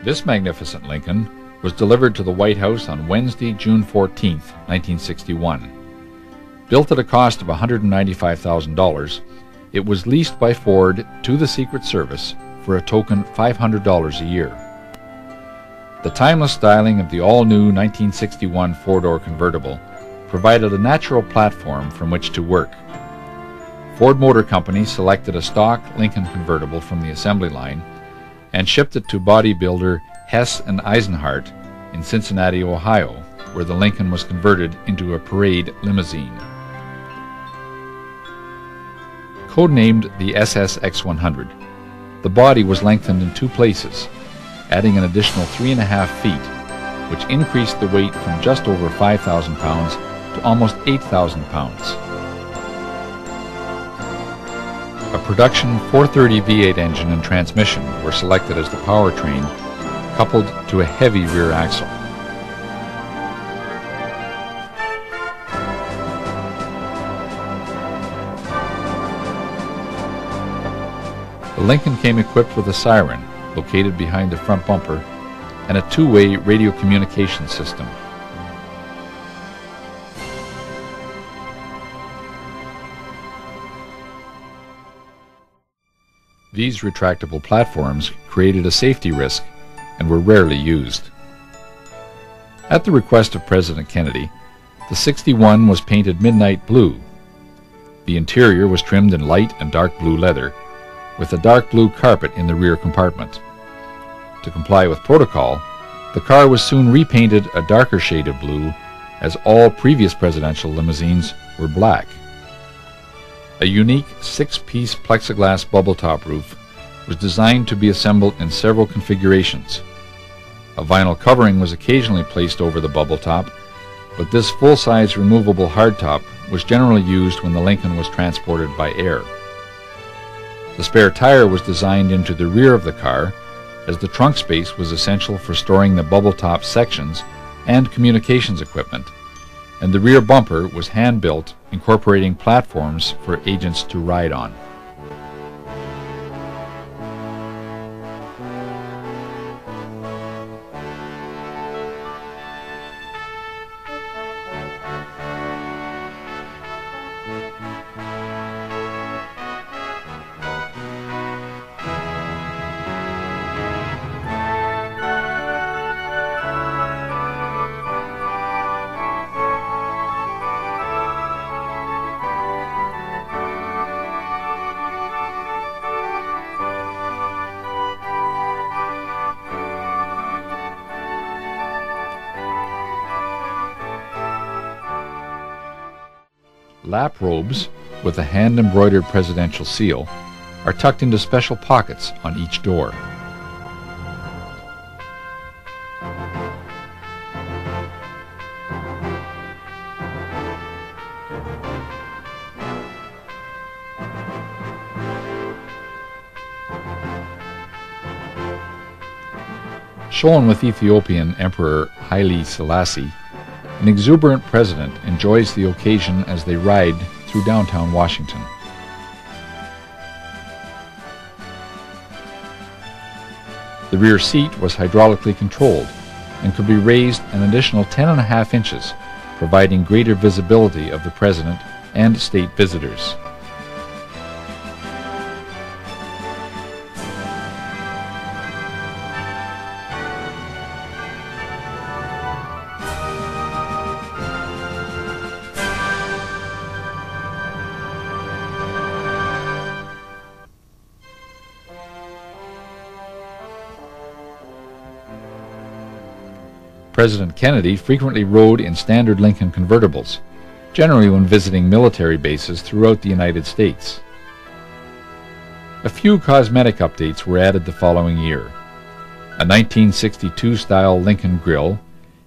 This magnificent Lincoln was delivered to the White House on Wednesday, June 14, 1961. Built at a cost of $195,000, it was leased by Ford to the Secret Service for a token $500 a year. The timeless styling of the all-new 1961 four-door convertible provided a natural platform from which to work. Ford Motor Company selected a stock Lincoln convertible from the assembly line and shipped it to bodybuilder Hess and Eisenhart in Cincinnati, Ohio, where the Lincoln was converted into a parade limousine. Codenamed the SSX100, the body was lengthened in two places, adding an additional 3.5 feet, which increased the weight from just over 5,000 pounds to almost 8,000 pounds. A production 430 V8 engine and transmission were selected as the powertrain, coupled to a heavy rear axle. The Lincoln came equipped with a siren located behind the front bumper and a two-way radio communication system. These retractable platforms created a safety risk and were rarely used. At the request of President Kennedy, the 61 was painted midnight blue. The interior was trimmed in light and dark blue leather, with a dark blue carpet in the rear compartment. To comply with protocol, the car was soon repainted a darker shade of blue, as all previous presidential limousines were black. A unique 6-piece plexiglass bubble top roof was designed to be assembled in several configurations. A vinyl covering was occasionally placed over the bubble top, but this full-size removable hardtop was generally used when the Lincoln was transported by air. The spare tire was designed into the rear of the car, as the trunk space was essential for storing the bubble top sections and communications equipment, and the rear bumper was hand-built, incorporating platforms for agents to ride on. Lap robes, with a hand-embroidered presidential seal, are tucked into special pockets on each door. Shown with Ethiopian Emperor Haile Selassie, an exuberant president enjoys the occasion as they ride through downtown Washington. The rear seat was hydraulically controlled and could be raised an additional 10.5 inches, providing greater visibility of the president and state visitors. President Kennedy frequently rode in standard Lincoln convertibles, generally when visiting military bases throughout the United States. A few cosmetic updates were added the following year. A 1962-style Lincoln grille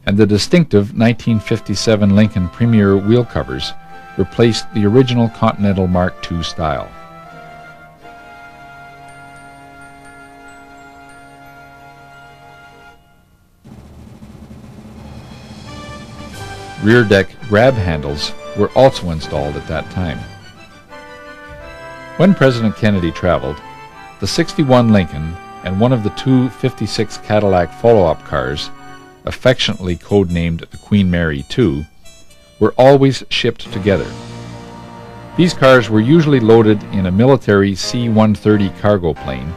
and the distinctive 1957 Lincoln Premier wheel covers replaced the original Continental Mark II style. Rear deck grab handles were also installed at that time. When President Kennedy traveled, the 61 Lincoln and one of the two '56 Cadillac follow-up cars, affectionately codenamed the Queen Mary II, were always shipped together. These cars were usually loaded in a military C-130 cargo plane,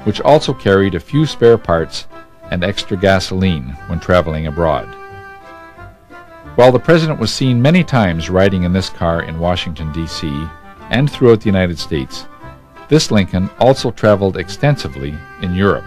which also carried a few spare parts and extra gasoline when traveling abroad. While the President was seen many times riding in this car in Washington, D.C., and throughout the United States, this Lincoln also traveled extensively in Europe.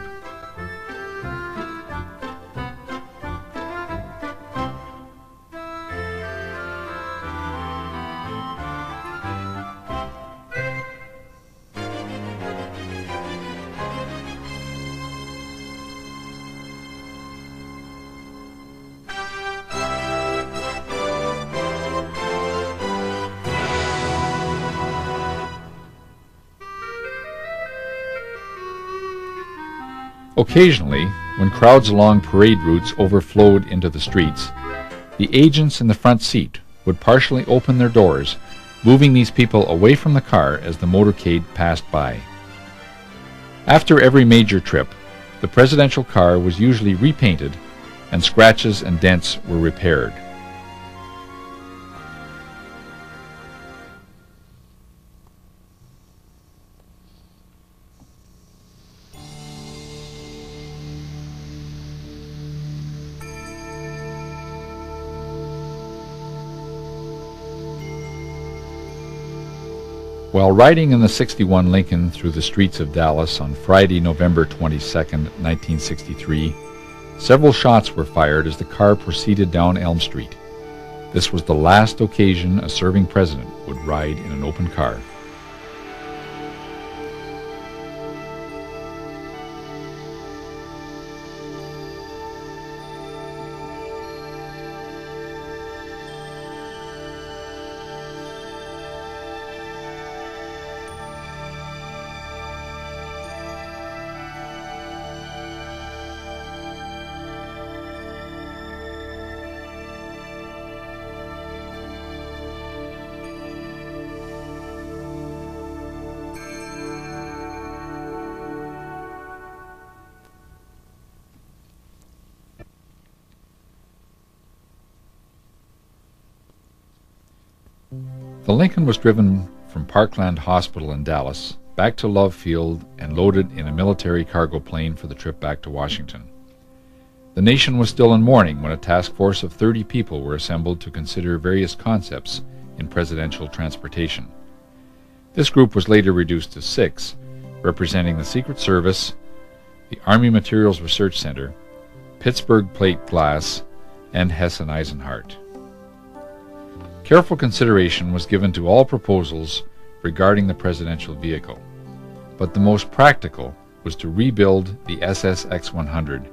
Occasionally, when crowds along parade routes overflowed into the streets, the agents in the front seat would partially open their doors, moving these people away from the car as the motorcade passed by. After every major trip, the presidential car was usually repainted and scratches and dents were repaired. While riding in the '61 Lincoln through the streets of Dallas on Friday, November 22, 1963, several shots were fired as the car proceeded down Elm Street. This was the last occasion a serving president would ride in an open car. The Lincoln was driven from Parkland Hospital in Dallas back to Love Field and loaded in a military cargo plane for the trip back to Washington. The nation was still in mourning when a task force of 30 people were assembled to consider various concepts in presidential transportation. This group was later reduced to 6, representing the Secret Service, the Army Materials Research Center, Pittsburgh Plate Glass, and Hesse-Eisenhardt. Careful consideration was given to all proposals regarding the presidential vehicle, but the most practical was to rebuild the SSX-100,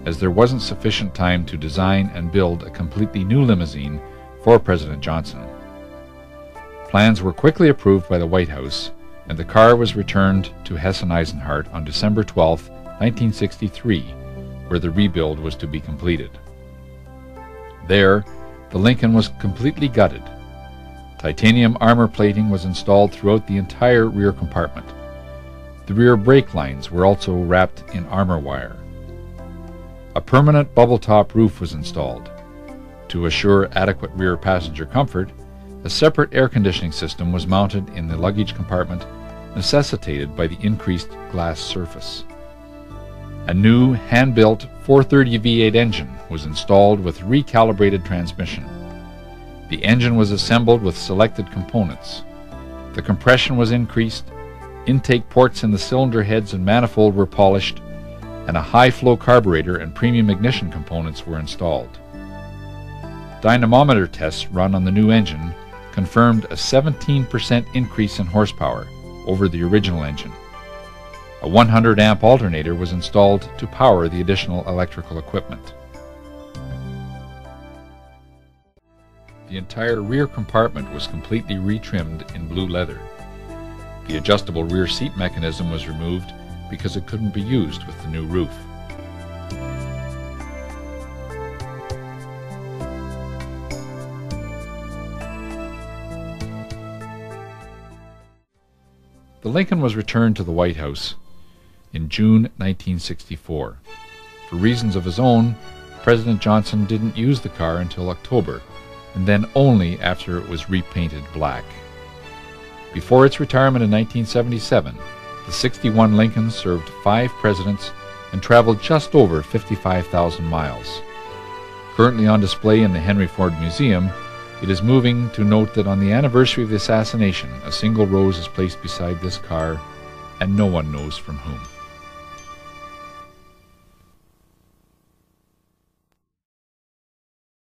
as there wasn't sufficient time to design and build a completely new limousine for President Johnson. Plans were quickly approved by the White House, and the car was returned to Hesse-Eisenhardt on December 12, 1963, where the rebuild was to be completed. There, the Lincoln was completely gutted. Titanium armor plating was installed throughout the entire rear compartment. The rear brake lines were also wrapped in armor wire. A permanent bubble-top roof was installed. To assure adequate rear passenger comfort, a separate air conditioning system was mounted in the luggage compartment, necessitated by the increased glass surface. A new hand-built 430 V8 engine was installed with recalibrated transmission. The engine was assembled with selected components. The compression was increased, intake ports in the cylinder heads and manifold were polished, and a high-flow carburetor and premium ignition components were installed. Dynamometer tests run on the new engine confirmed a 17% increase in horsepower over the original engine. A 100-amp alternator was installed to power the additional electrical equipment. The entire rear compartment was completely retrimmed in blue leather. The adjustable rear seat mechanism was removed because it couldn't be used with the new roof. The Lincoln was returned to the White House. in June 1964. For reasons of his own, President Johnson didn't use the car until October, and then only after it was repainted black. Before its retirement in 1977, the 61 Lincoln served 5 presidents and traveled just over 55,000 miles. Currently on display in the Henry Ford Museum, it is moving to note that on the anniversary of the assassination, a single rose is placed beside this car, and no one knows from whom.